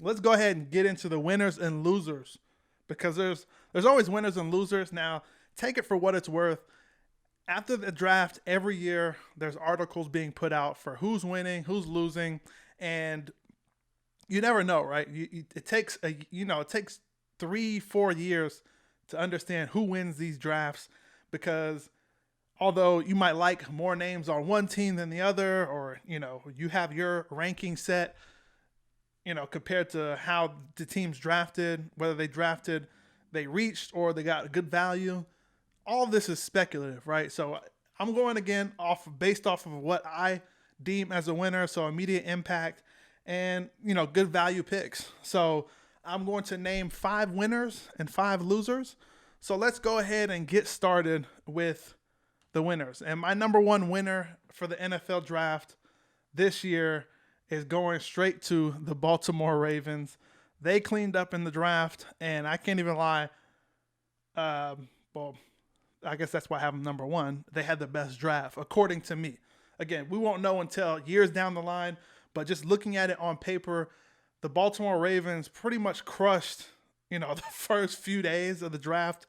let's go ahead and get into the winners and losers because there's always winners and losers. Now, take it for what it's worth. After the draft, every year there's articles being put out for who's winning, who's losing, and you never know, right? It takes it takes 3-4 years to understand who wins these drafts because although you might like more names on one team than the other, or you have your ranking set, compared to how the teams drafted, whether they reached or they got a good value. All of this is speculative, right? So I'm going again based off of what I deem as a winner, so immediate impact and good value picks. So I'm going to name 5 winners and 5 losers. So let's go ahead and get started with the winners. And my number one winner for the NFL draft this year is going straight to the Baltimore Ravens. They cleaned up in the draft, and I can't even lie. Well, I guess that's why I have them number one. They had the best draft, according to me. Again, we won't know until years down the line, but just looking at it on paper, the Baltimore Ravens pretty much crushed, the first few days of the draft,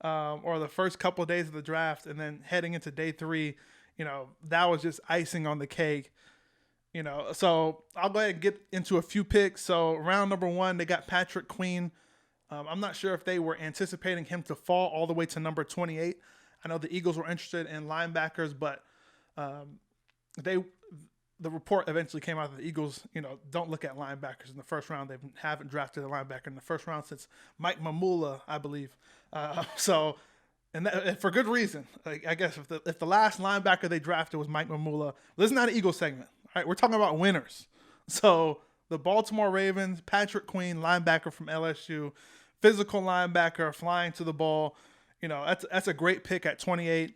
or the first couple of days of the draft, and then heading into day 3, that was just icing on the cake. So I'll go ahead and get into a few picks. So round number 1, they got Patrick Queen. I'm not sure if they were anticipating him to fall all the way to number 28. I know the Eagles were interested in linebackers, but the report eventually came out that the Eagles, don't look at linebackers in the first round. They haven't drafted a linebacker in the first round since Mike Mamula, I believe. And for good reason. I guess if the last linebacker they drafted was Mike Mamula, this is not an Eagles segment. All right, we're talking about winners. So the Baltimore Ravens, Patrick Queen, linebacker from LSU, physical linebacker, flying to the ball. That's a great pick at 28.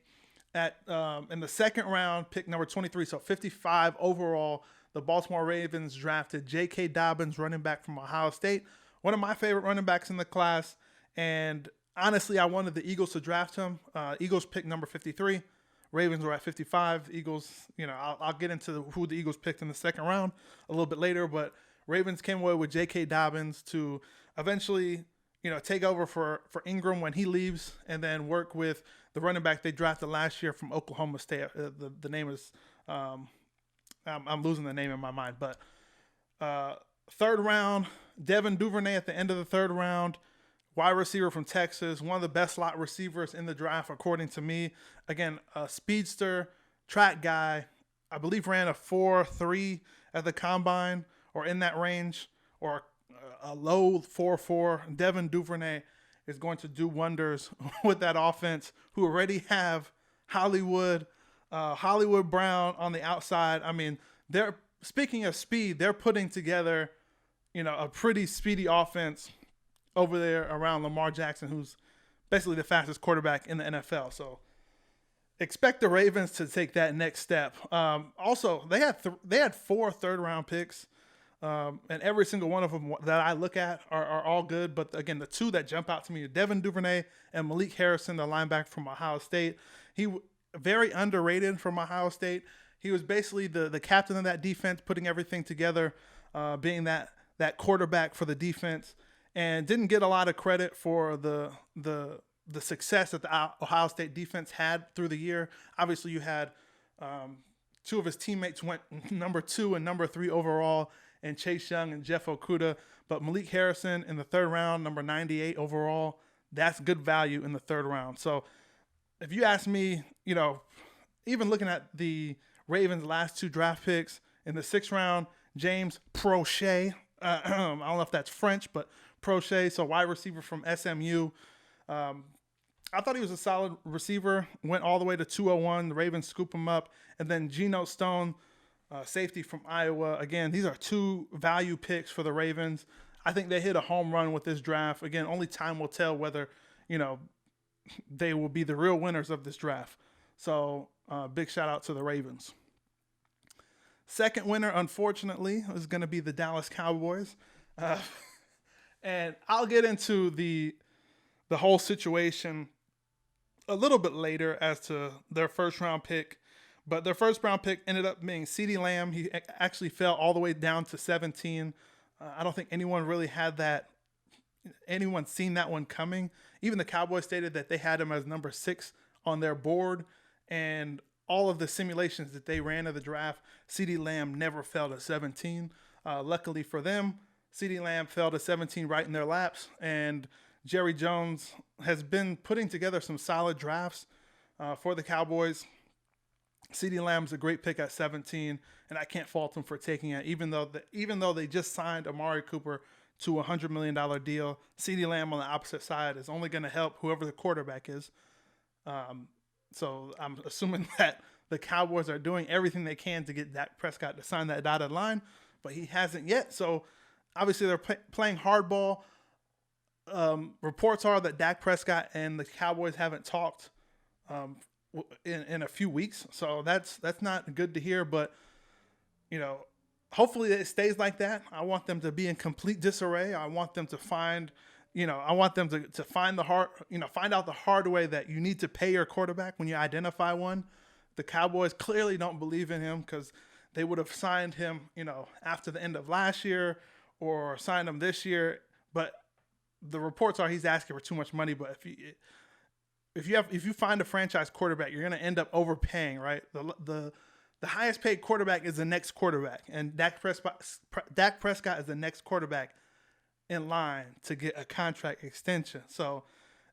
In the second round, pick number 23, so 55 overall, the Baltimore Ravens drafted J.K. Dobbins, running back from Ohio State, one of my favorite running backs in the class. And honestly, I wanted the Eagles to draft him. Eagles picked number 53. Ravens were at 55. Eagles, I'll get into who the Eagles picked in the second round a little bit later, but Ravens came away with J.K. Dobbins to eventually, take over for Ingram when he leaves, and then work with the running back they drafted last year from Oklahoma State. The name is, I'm losing the name in my mind, but third round, Devin Duvernay at the end of the third round, wide receiver from Texas, one of the best slot receivers in the draft, according to me. Again, a speedster, track guy. I believe ran a 4.3 at the combine or in that range, or a low 4.4. Devin Duvernay is going to do wonders with that offense, who already have Hollywood Brown on the outside. I mean, speaking of speed, they're putting together, a pretty speedy offense over there around Lamar Jackson, who's basically the fastest quarterback in the NFL. So expect the Ravens to take that next step. Also, they had 4 third-round picks, and every single one of them that I look at are all good. But again, the 2 that jump out to me are Devin Duvernay and Malik Harrison, the linebacker from Ohio State. He very underrated from Ohio State. He was basically the captain of that defense, putting everything together, being that quarterback for the defense. And didn't get a lot of credit for the success that the Ohio State defense had through the year. Obviously, you had 2 of his teammates went number 2 and number 3 overall, and Chase Young and Jeff Okudah. But Malik Harrison in the third round, number 98 overall, that's good value in the third round. So if you ask me, even looking at the Ravens' last 2 draft picks in the sixth round, James Prochet, I don't know if that's French, but Prochet, so wide receiver from SMU. I thought he was a solid receiver. Went all the way to 201. The Ravens scoop him up. And then Geno Stone, safety from Iowa. Again, these are 2 value picks for the Ravens. I think they hit a home run with this draft. Again, only time will tell whether, they will be the real winners of this draft. So big shout out to the Ravens. Second winner, unfortunately, is going to be the Dallas Cowboys. And I'll get into the whole situation a little bit later as to their first round pick. But their first round pick ended up being CeeDee Lamb. He actually fell all the way down to 17. I don't think anyone really had anyone seen that one coming. Even the Cowboys stated that they had him as number 6 on their board, and all of the simulations that they ran of the draft, CeeDee Lamb never fell to 17. Luckily for them, CeeDee Lamb fell to 17 right in their laps, and Jerry Jones has been putting together some solid drafts for the Cowboys. CeeDee Lamb's a great pick at 17, and I can't fault him for taking it. Even though they just signed Amari Cooper to a $100 million deal, CeeDee Lamb on the opposite side is only going to help whoever the quarterback is. So I'm assuming that the Cowboys are doing everything they can to get Dak Prescott to sign that dotted line, but he hasn't yet. So obviously they're playing hardball. Reports are that Dak Prescott and the Cowboys haven't talked in a few weeks, so that's not good to hear. But hopefully it stays like that. I want them to be in complete disarray. I want them to find to find find out the hard way that you need to pay your quarterback when you identify one. The Cowboys clearly don't believe in him, because they would have signed him, after the end of last year or signed him this year. But the reports are he's asking for too much money. But if you find a franchise quarterback, you're going to end up overpaying, right? The highest paid quarterback is the next quarterback, and Dak Prescott is the next quarterback in line to get a contract extension. So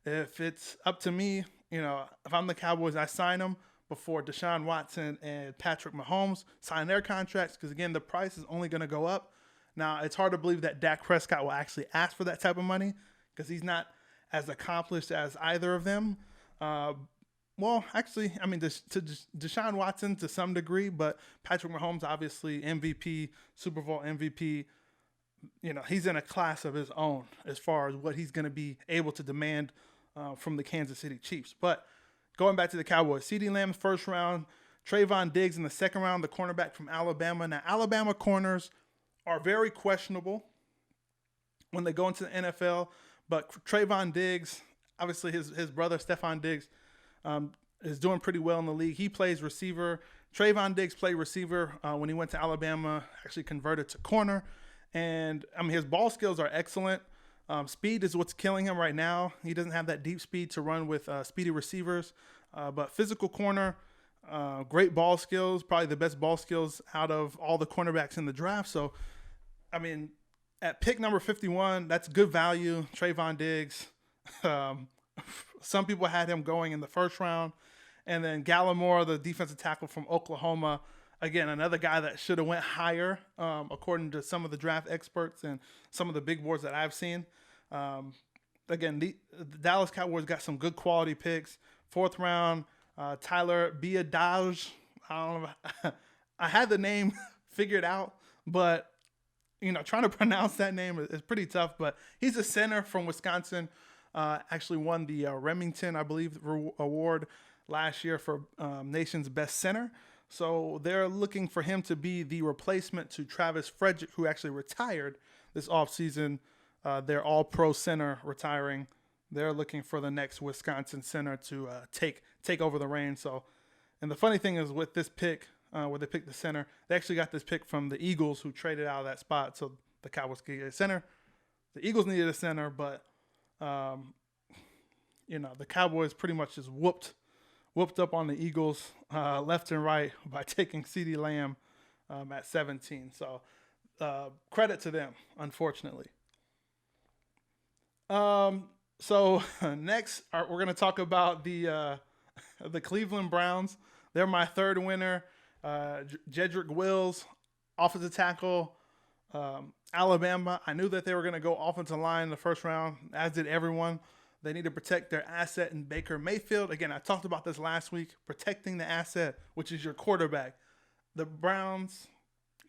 if it's up to me, if I'm the Cowboys, I sign him before Deshaun Watson and Patrick Mahomes sign their contracts, because again, the price is only going to go up. Now, it's hard to believe that Dak Prescott will actually ask for that type of money, because he's not as accomplished as either of them. Well, actually, I mean, to Deshaun Watson to some degree, but Patrick Mahomes, obviously MVP, Super Bowl MVP, he's in a class of his own as far as what he's going to be able to demand from the Kansas City Chiefs. But going back to the Cowboys, CeeDee Lamb first round, Trayvon Diggs in the second round, the cornerback from Alabama. Now, Alabama corners are very questionable when they go into the NFL, but Trayvon Diggs, obviously his brother Stephon Diggs, is doing pretty well in the league. He plays receiver. Trayvon Diggs played receiver when he went to Alabama, actually converted to corner. And, I mean, his ball skills are excellent. Speed is what's killing him right now. He doesn't have that deep speed to run with speedy receivers. But physical corner, great ball skills, probably the best ball skills out of all the cornerbacks in the draft. So, I mean, at pick number 51, that's good value. Trayvon Diggs. Some people had him going in the first round. And then Gallimore, the defensive tackle from Oklahoma, again, another guy that should have went higher, according to some of the draft experts and some of the big boards that I've seen. Again, the Dallas Cowboys got some good quality picks. Fourth round, Tyler Biadasz. I don't know. I had the name figured out, but trying to pronounce that name is pretty tough. But he's a center from Wisconsin. Actually won the Remington, I believe, award last year for nation's best center. So they're looking for him to be the replacement to Travis Frederick, who actually retired this offseason. Their all-pro center retiring. They're looking for the next Wisconsin center to take over the reins. So, and the funny thing is with this pick, where they picked the center, they actually got this pick from the Eagles, who traded out of that spot. So the Cowboys could get a center. The Eagles needed a center, but the Cowboys pretty much just whooped up on the Eagles left and right by taking CeeDee Lamb at 17. So credit to them, unfortunately. So next, we're going to talk about the Cleveland Browns. They're my third winner. Jedrick Wills, offensive tackle, Alabama. I knew that they were going to go offensive line in the first round, as did everyone. They need to protect their asset in Baker Mayfield. Again, I talked about this last week, protecting the asset, which is your quarterback. The Browns,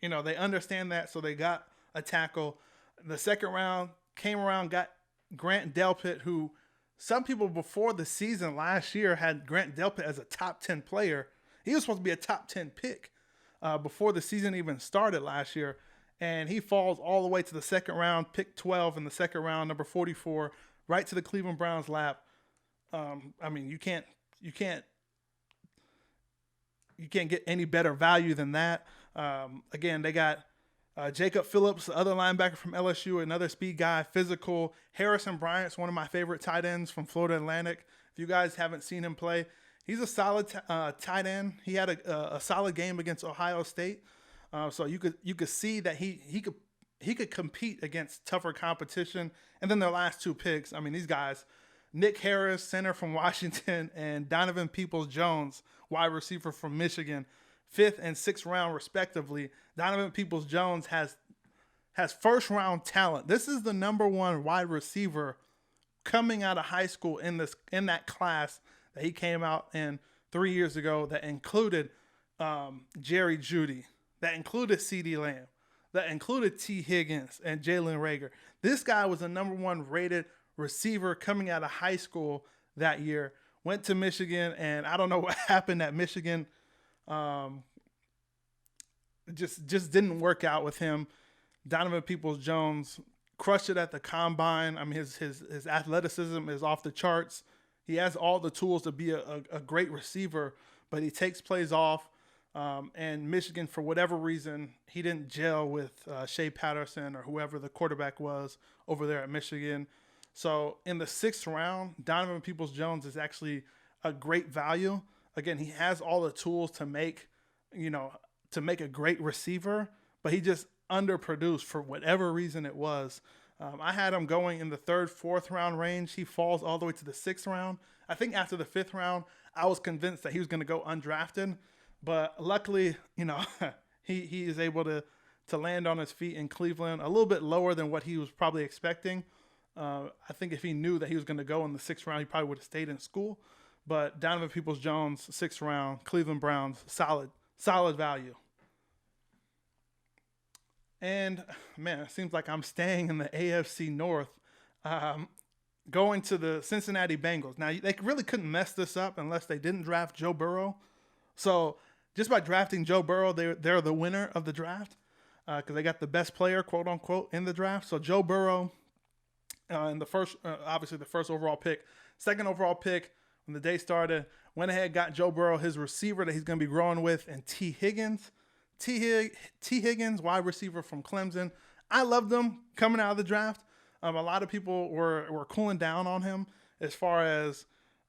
they understand that, so they got a tackle. The second round came around, got Grant Delpit, who some people before the season last year had Grant Delpit as a top 10 player. He was supposed to be a top 10 pick before the season even started last year. And he falls all the way to the second round, pick 12 in the second round, number 44, right to the Cleveland Browns' lap. I mean, you can't get any better value than that. Again, they got Jacob Phillips, the other linebacker from LSU, another speed guy, physical. Harrison Bryant's one of my favorite tight ends from Florida Atlantic. If you guys haven't seen him play, he's a solid tight end. He had a solid game against Ohio State, so you could see that he could compete against tougher competition. And then their last two picks, I mean, these guys, Nick Harris, center from Washington, and Donovan Peoples-Jones, wide receiver from Michigan, 5th and 6th round respectively. Donovan Peoples-Jones has first round talent. This is the number one wide receiver coming out of high school in that class that he came out in 3 years ago. That included Jerry Jeudy, that included CeeDee Lamb, that included T. Higgins and Jalen Reagor. This guy was the number one rated receiver coming out of high school that year. Went to Michigan, and I don't know what happened at Michigan. Just didn't work out with him. Donovan Peoples-Jones crushed it at the combine. I mean, his athleticism is off the charts. He has all the tools to be a great receiver, but he takes plays off. And Michigan, for whatever reason, he didn't gel with Shea Patterson or whoever the quarterback was over there at Michigan. So in the 6th round, Donovan Peoples-Jones is actually a great value. Again, he has all the tools to make a great receiver, but he just underproduced for whatever reason it was. I had him going in the 3rd, 4th round range. He falls all the way to the 6th round. I think after the 5th round, I was convinced that he was going to go undrafted, but luckily, he is able to land on his feet in Cleveland a little bit lower than what he was probably expecting. I think if he knew that he was going to go in the 6th round, he probably would have stayed in school. But Donovan Peoples-Jones, 6th round, Cleveland Browns, solid value. And, man, it seems like I'm staying in the AFC North, going to the Cincinnati Bengals. Now, they really couldn't mess this up unless they didn't draft Joe Burrow. So just by drafting Joe Burrow, they're the winner of the draft because they got the best player, quote unquote, in the draft. So Joe Burrow in the first, obviously the first overall pick, 2nd overall pick when the day started, went ahead, got Joe Burrow, his receiver that he's going to be growing with, and T. Higgins. T. Higgins, wide receiver from Clemson. I loved him coming out of the draft. A lot of people were cooling down on him as far as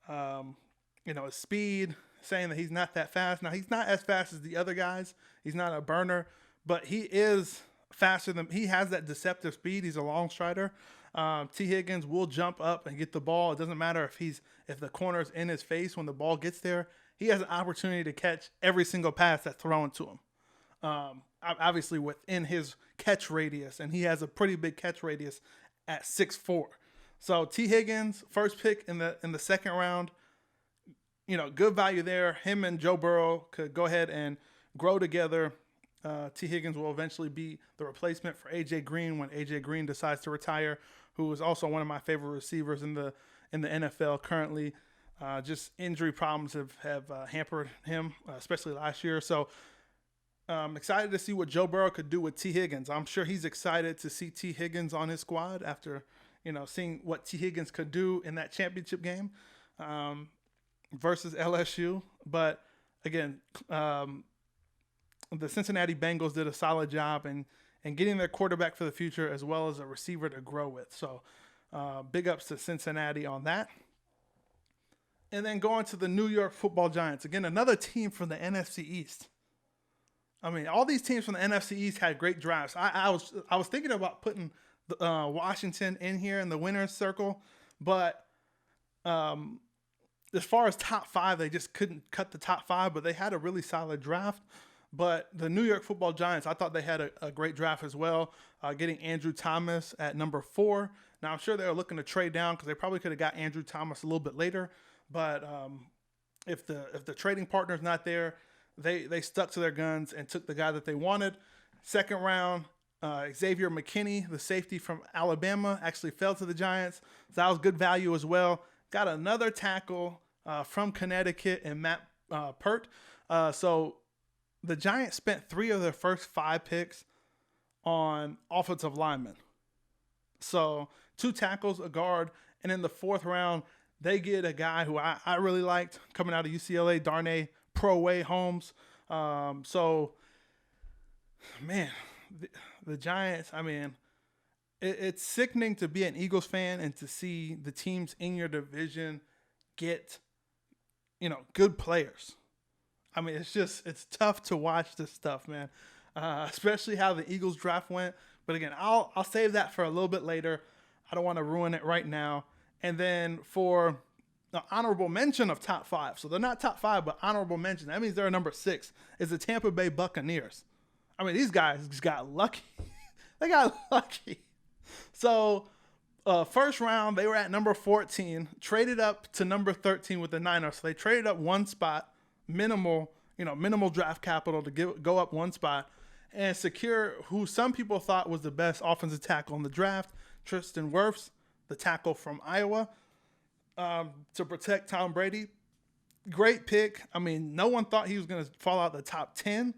his speed, saying that he's not that fast. Now, he's not as fast as the other guys. He's not a burner, but he is faster than – he has that deceptive speed. He's a long strider. T. Higgins will jump up and get the ball. It doesn't matter if the corner's in his face when the ball gets there. He has an opportunity to catch every single pass that's thrown to him. Obviously within his catch radius, and he has a pretty big catch radius at 6'4". So T. Higgins, first pick in the 2nd round, good value there. Him and Joe Burrow could go ahead and grow together. T. Higgins will eventually be the replacement for A.J. Green when A.J. Green decides to retire, who is also one of my favorite receivers in the NFL currently. Just injury problems have hampered him, especially last year. So I'm excited to see what Joe Burrow could do with T. Higgins. I'm sure he's excited to see T. Higgins on his squad after, seeing what T. Higgins could do in that championship game versus LSU. But again, the Cincinnati Bengals did a solid job in getting their quarterback for the future as well as a receiver to grow with. So big ups to Cincinnati on that. And then going to the New York Football Giants. Again, another team from the NFC East. I mean, all these teams from the NFC East had great drafts. I was thinking about putting Washington in here in the winner's circle, but as far as top 5, they just couldn't cut the top 5, but they had a really solid draft. But the New York Football Giants, I thought they had a great draft as well, getting Andrew Thomas at number 4. Now, I'm sure they were looking to trade down because they probably could have got Andrew Thomas a little bit later, but if the trading partner's not there, they stuck to their guns and took the guy that they wanted. 2nd round, Xavier McKinney, the safety from Alabama, actually fell to the Giants. So that was good value as well. Got another tackle from Connecticut and Matt Pert. So the Giants spent 3 of their first 5 picks on offensive linemen. So 2 tackles, a guard, and in the 4th round, they get a guy who I really liked coming out of UCLA, Darnay Pro-Way Holmes. So, man, the Giants, I mean, it's sickening to be an Eagles fan and to see the teams in your division get, good players. I mean, it's tough to watch this stuff, man. Especially how the Eagles draft went. But again, I'll save that for a little bit later. I don't want to ruin it right now. And then for the honorable mention of top 5. So they're not top 5, but honorable mention. That means they're number 6. Is the Tampa Bay Buccaneers. I mean, these guys just got lucky. They got lucky. So first round, they were at number 14, traded up to number 13 with the Niners. So they traded up one spot, minimal draft capital to go up one spot and secure who some people thought was the best offensive tackle in the draft, Tristan Wirfs, the tackle from Iowa, to protect Tom Brady. Great pick. I mean, no one thought he was going to fall out the top 10,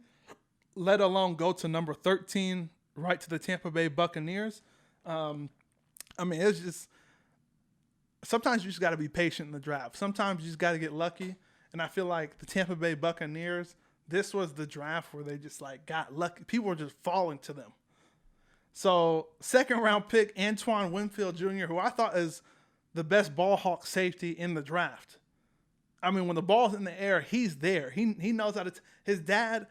let alone go to number 13, right to the Tampa Bay Buccaneers. I mean, it's just sometimes you just got to be patient in the draft. Sometimes you just got to get lucky. And I feel like the Tampa Bay Buccaneers, this was the draft where they just got lucky. People were just falling to them. So second round pick, Antoine Winfield Jr., who I thought is the best ball hawk safety in the draft. I mean, when the ball's in the air, he's there. He knows how to. His dad,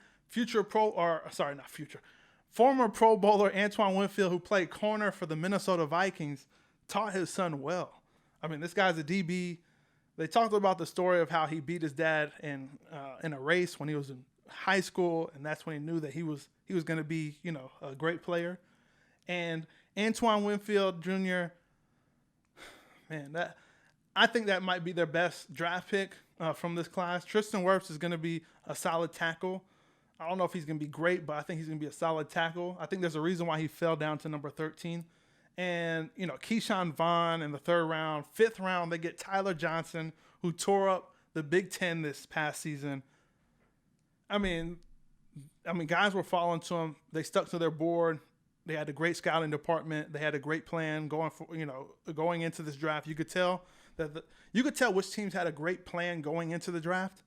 former Pro Bowler Antoine Winfield, who played corner for the Minnesota Vikings, taught his son well. I mean, this guy's a DB. They talked about the story of how he beat his dad in a race when he was in high school, and that's when he knew that he was going to be, a great player. And Antoine Winfield Jr., man, I think that might be their best draft pick from this class. Tristan Wirfs is going to be a solid tackle. I don't know if he's going to be great, but I think he's going to be a solid tackle. I think there's a reason why he fell down to number 13. And, Keyshawn Vaughn in the third round. Fifth round, they get Tyler Johnson, who tore up the Big Ten this past season. I mean, guys were falling to him. They stuck to their board. They had a great scouting department. They had a great plan going into this draft. You could tell which teams had a great plan going into the draft,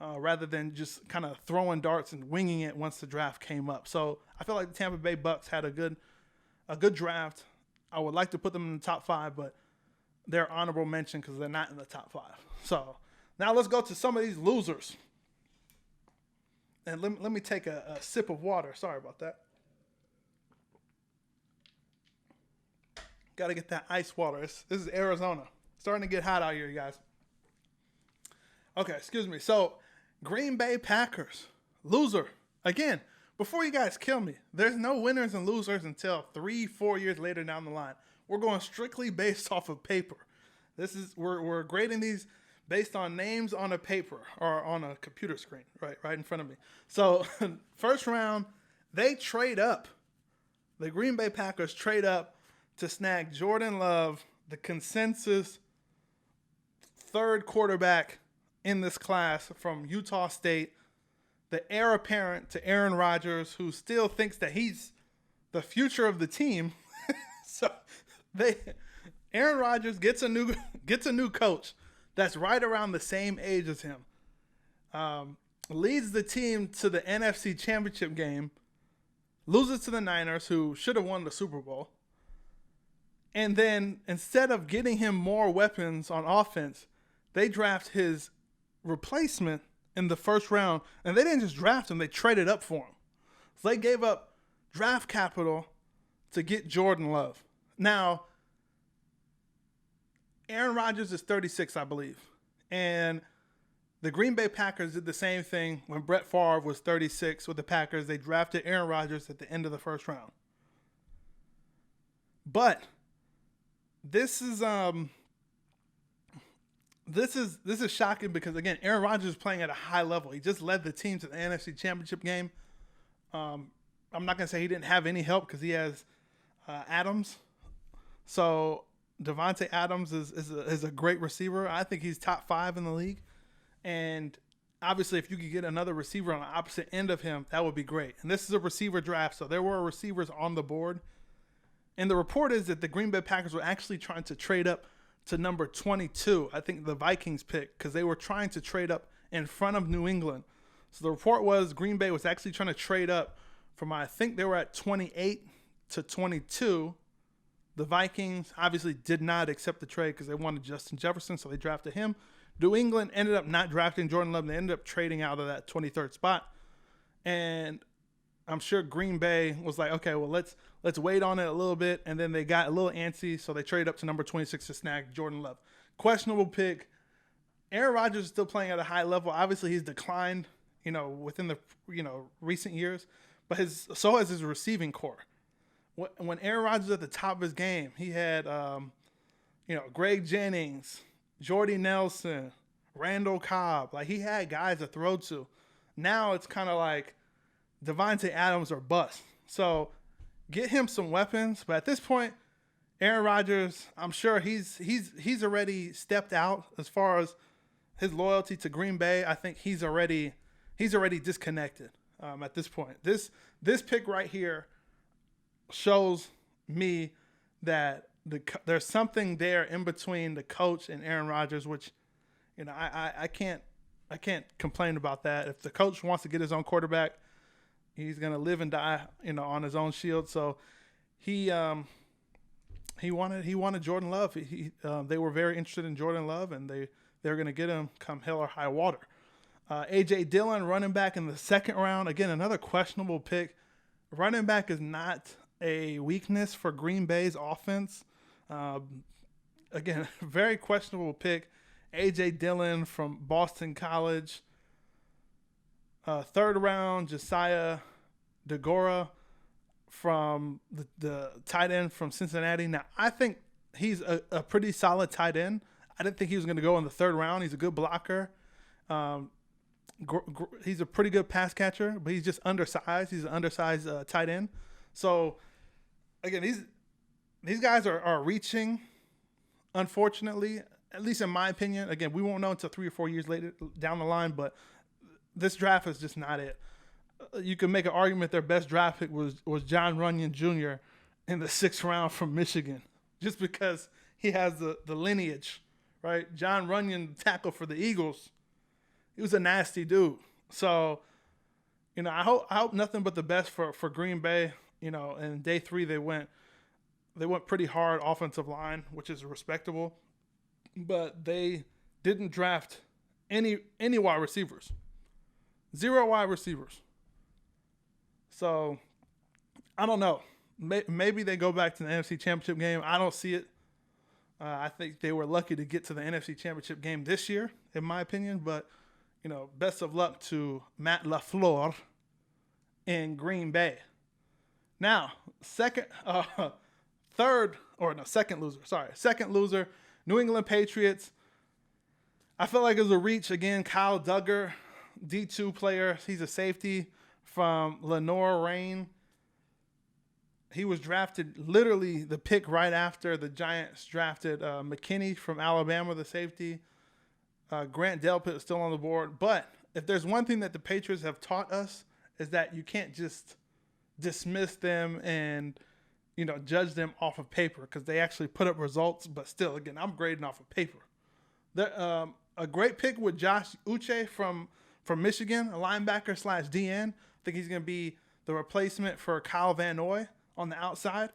rather than just kind of throwing darts and winging it once the draft came up. So I feel like the Tampa Bay Bucks had a good draft. I would like to put them in the top 5, but they're honorable mention because they're not in the top 5. So now let's go to some of these losers. And let me take a sip of water. Sorry about that. Got to get that ice water. This is Arizona. Starting to get hot out here, you guys. Okay, excuse me. So Green Bay Packers, loser. Again, before you guys kill me, there's no winners and losers until 3-4 years later down the line. We're going strictly based off of paper. We're grading these based on names on a paper or on a computer screen, right in front of me. So first round, they trade up. The Green Bay Packers trade up to snag Jordan Love, the consensus third quarterback in this class from Utah State, the heir apparent to Aaron Rodgers, who still thinks that he's the future of the team. So Aaron Rodgers gets a new coach that's right around the same age as him. Leads the team to the NFC Championship game, loses to the Niners, who should have won the Super Bowl. And then instead of getting him more weapons on offense, they draft his replacement in the first round. And they didn't just draft him, they traded up for him. So they gave up draft capital to get Jordan Love. Now, Aaron Rodgers is 36, I believe. And the Green Bay Packers did the same thing when Brett Favre was 36 with the Packers. They drafted Aaron Rodgers at the end of the first round. But this is shocking because, again, Aaron Rodgers is playing at a high level. He just led the team to the NFC Championship game. I'm not going to say he didn't have any help because he has Adams. So Devontae Adams is a great receiver. I think he's top 5 in the league. And obviously, if you could get another receiver on the opposite end of him, that would be great. And this is a receiver draft, so there were receivers on the board. And the report is that the Green Bay Packers were actually trying to trade up to number 22. I think the Vikings picked because they were trying to trade up in front of New England. So the report was Green Bay was actually trying to trade up from, I think they were at 28 to 22. The Vikings obviously did not accept the trade because they wanted Justin Jefferson, so they drafted him. New England ended up not drafting Jordan Love. They ended up trading out of that 23rd spot. And I'm sure Green Bay was like, okay, well, let's wait on it a little bit. And then they got a little antsy, so they traded up to number 26 to snag Jordan Love. Questionable pick. Aaron Rodgers is still playing at a high level. Obviously, he's declined, within the, recent years. But so has his receiving core. When Aaron Rodgers was at the top of his game, he had, Greg Jennings, Jordy Nelson, Randall Cobb. Like, he had guys to throw to. Now it's kind of like Devontae Adams or bust. So get him some weapons. But at this point, Aaron Rodgers, I'm sure he's already stepped out as far as his loyalty to Green Bay. I think he's already disconnected at this point. This pick right here shows me that there's something there in between the coach and Aaron Rodgers, which, I can't complain about that. If the coach wants to get his own quarterback, he's gonna live and die, on his own shield. So he wanted Jordan Love. They were very interested in Jordan Love, and they were gonna get him come hell or high water. A.J. Dillon, running back in the second round. Again, another questionable pick. Running back is not a weakness for Green Bay's offense. Again, very questionable pick. A.J. Dillon from Boston College. Third round, Josiah DeGora from the tight end from Cincinnati. Now, I think he's a pretty solid tight end. I didn't think he was going to go in the third round. He's a good blocker. He's a pretty good pass catcher, but he's just undersized. He's an undersized tight end. So, again, these guys are reaching, unfortunately, at least in my opinion. Again, we won't know until 3 or 4 years later down the line, but this draft is just not it. You can make an argument their best draft pick was John Runyon Jr. in the 6th round from Michigan, just because he has the lineage, right? John Runyon, tackle for the Eagles, he was a nasty dude. So, I hope nothing but the best for Green Bay. In day 3 they went pretty hard offensive line, which is respectable, but they didn't draft any wide receivers. 0 wide receivers. So I don't know. Maybe they go back to the NFC Championship game. I don't see it. I think they were lucky to get to the NFC Championship game this year, in my opinion. But best of luck to Matt LaFleur in Green Bay. Now, second loser, New England Patriots. I feel like it was a reach again. Kyle Duggar, D2 player. He's a safety from Lenoir-Rhyne. He was drafted literally the pick right after the Giants drafted McKinney from Alabama, the safety. Grant Delpit is still on the board. But if there's one thing that the Patriots have taught us is that you can't just dismiss them and judge them off of paper, because they actually put up results. But still, again, I'm grading off of paper. A great pick with Josh Uche from Michigan, a linebacker / DN. I think he's going to be the replacement for Kyle Van Noy on the outside.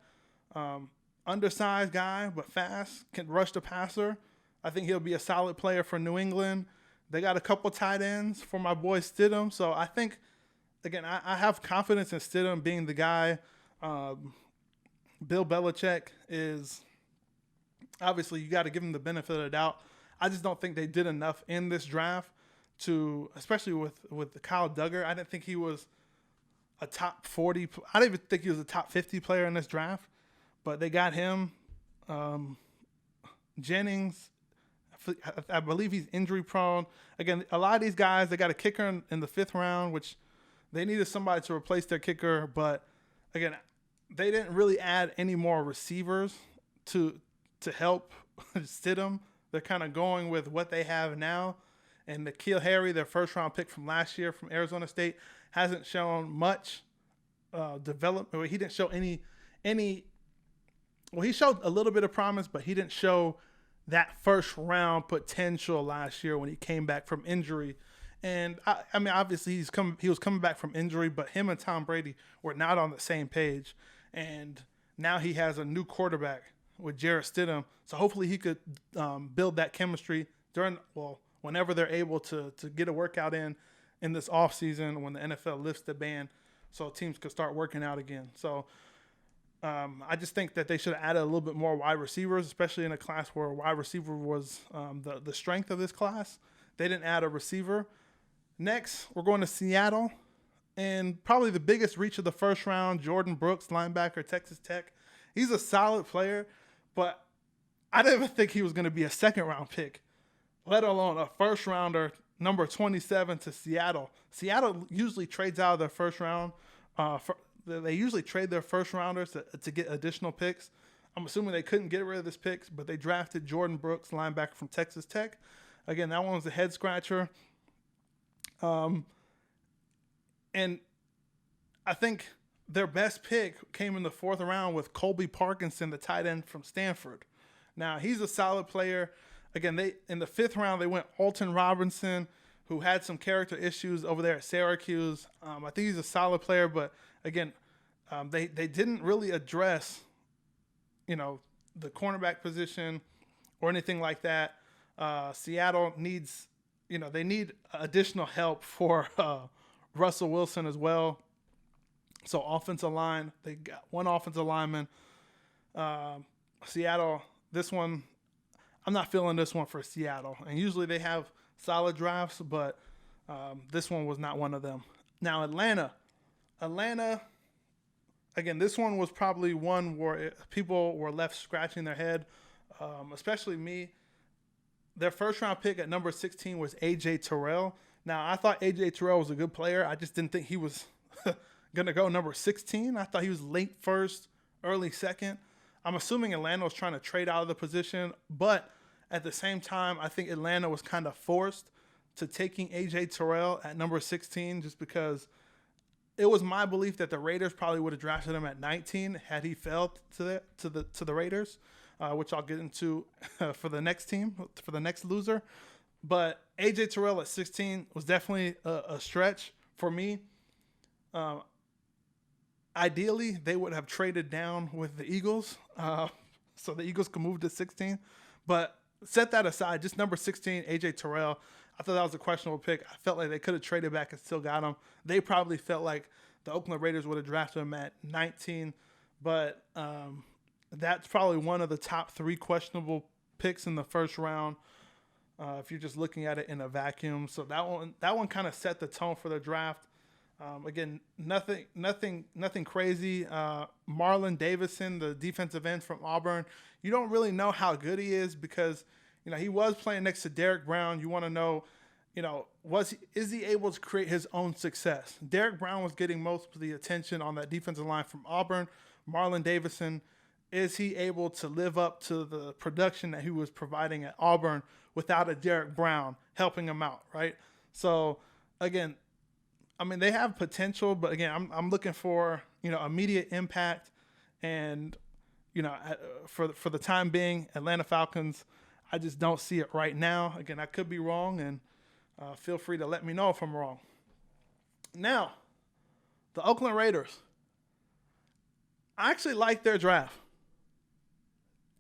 Undersized guy, but fast, can rush the passer. I think he'll be a solid player for New England. They got a couple tight ends for my boy Stidham. So I think, again, I have confidence in Stidham being the guy. Bill Belichick is, obviously, you got to give him the benefit of the doubt. I just don't think they did enough in this draft to, especially with the Kyle Duggar. I didn't think he was a top 40. I didn't even think he was a top 50 player in this draft, but they got him. Jennings, I believe he's injury prone. Again, a lot of these guys, they got a kicker in the 5th round, which they needed somebody to replace their kicker. But again, they didn't really add any more receivers to help Stidham. They're kind of going with what they have now. And N'Keal Harry, their 1st round pick from last year from Arizona State, hasn't shown much development. He didn't show any. Well, he showed a little bit of promise, but he didn't show that 1st round potential last year when he came back from injury. And I mean, obviously he was coming back from injury, but him and Tom Brady were not on the same page. and now he has a new quarterback with Jarrett Stidham. So hopefully he could build that chemistry whenever they're able to get a workout in this offseason when the NFL lifts the ban, so teams could start working out again. So I just think that they should have added a little bit more wide receivers, especially in a class where wide receiver was the strength of this class. They didn't add a receiver. Next, we're going to Seattle. And probably the biggest reach of the first round, Jordan Brooks, linebacker, Texas Tech. He's a solid player, but I didn't even think he was going to be a second-round pick, let alone a first-rounder, number 27 to Seattle. Seattle usually trades out of their first round. They usually trade their first-rounders to get additional picks. I'm assuming they couldn't get rid of this picks, but they drafted Jordan Brooks, linebacker from Texas Tech. Again, that one was a head-scratcher. And I think their best pick came in the fourth round with Colby Parkinson, the tight end from Stanford. Now, he's a solid player. Again, in the fifth round, they went Alton Robinson, who had some character issues over there at Syracuse. I think he's a solid player, but again, they didn't really address, the cornerback position or anything like that. Seattle needs, they need additional help for Russell Wilson as well. So offensive line, they got one offensive lineman. Seattle, this one, I'm not feeling this one for Seattle. And usually they have solid drafts, but this one was not one of them. Now Atlanta, again, this one was probably one where people were left scratching their head, especially me. Their first round pick at number 16 was A.J. Terrell. Now, I thought A.J. Terrell was a good player. I just didn't think he was going to go number 16. I thought he was late first, early second. I'm assuming Atlanta was trying to trade out of the position, but at the same time, I think Atlanta was kind of forced to taking A.J. Terrell at number 16 just because it was my belief that the Raiders probably would have drafted him at 19 had he fell to the Raiders, which I'll get into for the next team, for the next loser. But A.J. Terrell at 16 was definitely a stretch for me. Ideally, they would have traded down with the Eagles so the Eagles could move to 16. But set that aside, just number 16, A.J. Terrell, I thought that was a questionable pick. I felt like they could have traded back and still got him. They probably felt like the Oakland Raiders would have drafted him at 19. But that's probably one of the top three questionable picks in the first round. If you're just looking at it in a vacuum. So that one kind of set the tone for the draft. Again, nothing crazy. Marlon Davidson, the defensive end from Auburn, you don't really know how good he is because, he was playing next to Derek Brown. You want to know, is he able to create his own success? Derek Brown was getting most of the attention on that defensive line from Auburn. Marlon Davidson, is he able to live up to the production that he was providing at Auburn without a Derek Brown helping him out, right? So, again, they have potential, but again, I'm looking for, immediate impact. And, for the time being, Atlanta Falcons, I just don't see it right now. Again, I could be wrong, and feel free to let me know if I'm wrong. Now, the Oakland Raiders, I actually like their draft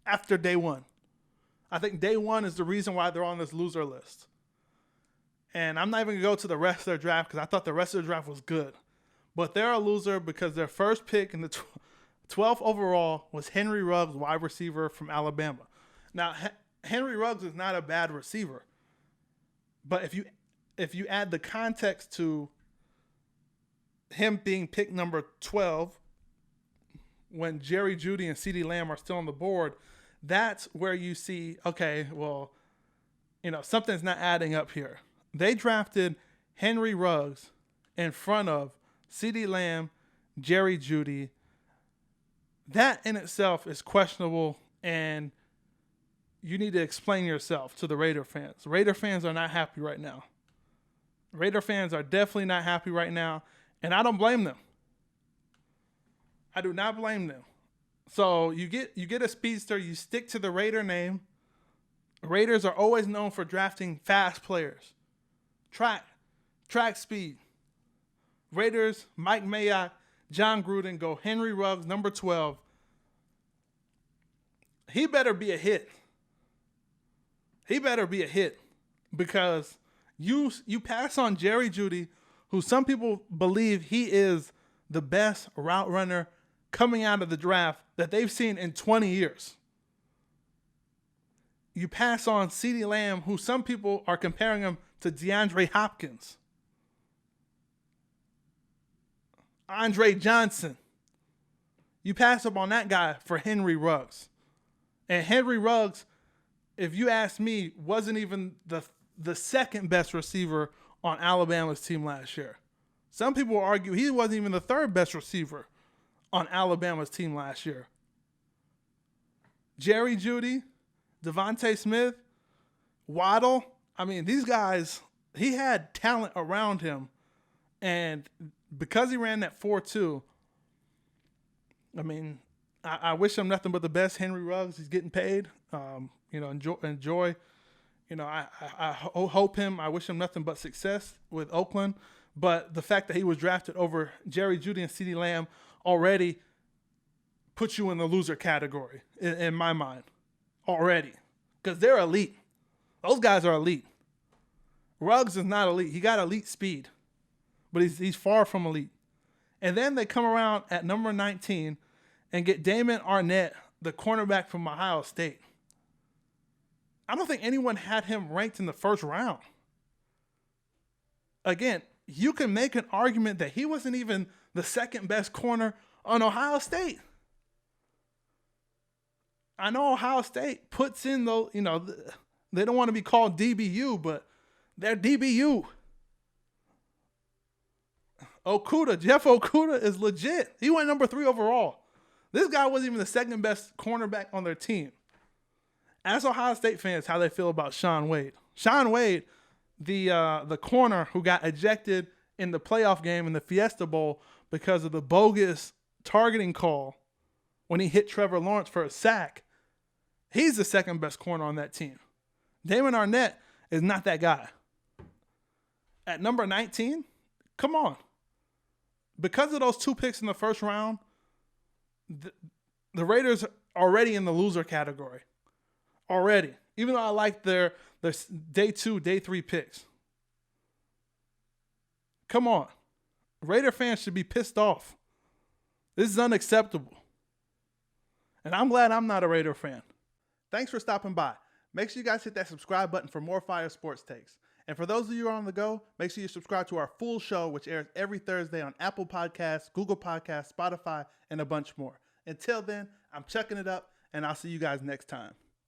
after day one. I think day one is the reason why they're on this loser list. And I'm not even going to go to the rest of their draft because I thought the rest of the draft was good. But they're a loser because their first pick in the 12th overall was Henry Ruggs, wide receiver from Alabama. Now, Henry Ruggs is not a bad receiver. But if you add the context to him being picked number 12 when Jerry Jeudy and CeeDee Lamb are still on the board, that's where you see, okay, well, something's not adding up here. They drafted Henry Ruggs in front of CeeDee Lamb, Jerry Jeudy. That in itself is questionable, and you need to explain yourself to the Raider fans. Raider fans are not happy right now. Raider fans are definitely not happy right now, and I don't blame them. I do not blame them. So you get a speedster, you stick to the Raider name. Raiders are always known for drafting fast players. Track speed. Raiders, Mike Mayock, John Gruden, go Henry Ruggs, number 12. He better be a hit. He better be a hit because you pass on Jerry Jeudy, who some people believe he is the best route runner coming out of the draft that they've seen in 20 years. You pass on CeeDee Lamb, who some people are comparing him to DeAndre Hopkins. Andre Johnson. You pass up on that guy for Henry Ruggs. And Henry Ruggs, if you ask me, wasn't even the second best receiver on Alabama's team last year. Some people will argue he wasn't even the third best receiver on Alabama's team last year. Jerry Jeudy, Devontae Smith, Waddle. I mean, these guys, he had talent around him. And because he ran that 4.2, I mean, I wish him nothing but the best. Henry Ruggs, he's getting paid. Enjoy. I hope him. I wish him nothing but success with Oakland. But the fact that he was drafted over Jerry Jeudy and CeeDee Lamb already puts you in the loser category in my mind. Already. Because they're elite. Those guys are elite. Ruggs is not elite. He got elite speed. But he's far from elite. And then they come around at number 19 and get Damon Arnett, the cornerback from Ohio State. I don't think anyone had him ranked in the first round. Again, you can make an argument that he wasn't even the second best corner on Ohio State. I know Ohio State puts in those, they don't want to be called DBU, but they're DBU. Jeff Okudah is legit. He went number 3 overall. This guy wasn't even the second best cornerback on their team. Ask Ohio State fans how they feel about Shaun Wade. Shaun Wade, the corner who got ejected in the playoff game in the Fiesta Bowl because of the bogus targeting call when he hit Trevor Lawrence for a sack. He's the second best corner on that team. Damon Arnett is not that guy. At number 19, come on. Because of those 2 picks in the first round, the Raiders are already in the loser category. Already. Even though I like their day 2, day 3 picks. Come on. Raider fans should be pissed off. This is unacceptable. And I'm glad I'm not a Raider fan. Thanks for stopping by. Make sure you guys hit that subscribe button for more fire sports takes. And for those of you who are on the go, make sure you subscribe to our full show, which airs every Thursday on Apple Podcasts, Google Podcasts, Spotify, and a bunch more. Until then, I'm chucking it up, and I'll see you guys next time.